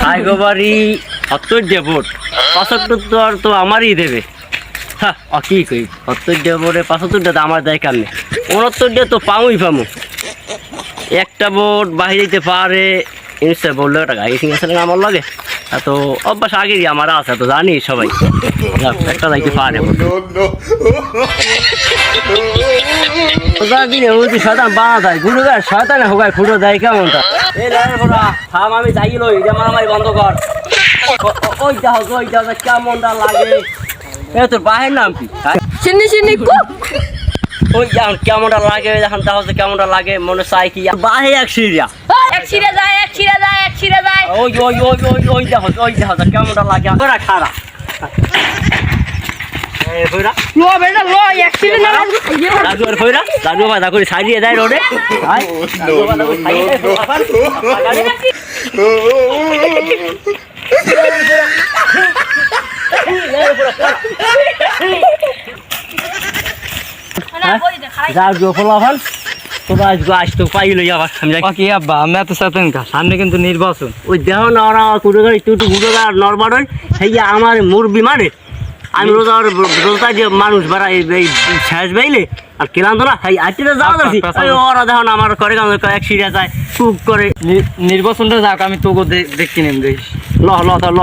খাইগো বাড়ি 70 ভোট 75 তো আমারই দেবে। হ্যাঁ কি কই 70 ভোটে 75টা তো আমার দেয় কামনে, 69 তো পামুই পামু। একটা ভোট বাহির দিতে পারে নিশ্চয় বললো টাকা এই ঠিক আছে না আমার লাগে তো অভ্যাস আগেই আমার আছে তো জানি সবাই একটা যাইতে পারে। শয়তান বানা দেয় গুরু গাছ শয়তানে হোগায় ফুটো দেয় কেমনটা এই থাম আমি যাই লই এটা মারামারি বন্ধ কর। ওই যাও কেমনটা লাগে এ তোর বাহের নাম কি? চিনি চিনি ওই যখন কেমনটা লাগে যখন তাহলে কেমনটা লাগে মনে চাই কি বাহে এক সিরিয়া এক ছিড়ে যায় এক ছিড়ে যায় এক ছিড়ে যায় ওই দেখো কেমনটা লাগে তোরা খারাপ লো বেটা লো এক ছিড়ে না দাদু আর কইরা দাদু বাদা করে সাইডে দেয় রোডে আয় দাদু বাদা করে সাইডে দেয় সামনে কিন্তু নির্বাচন ওই দেহ না ওরা কুড়ে একটু ঘুরে নরমাল সেই আমার মুরবি মানে আমি রোজা যে মানুষ বাড়া এই শেষ বাইলে আর কেলাম তো না আইটিতে যাওয়া যাচ্ছি ওরা দেখো না আমার করে এক সিরিয়া যায় কুক করে নির্বাচনটা যাক আমি তোকে দেখতে নেম দেখিস ল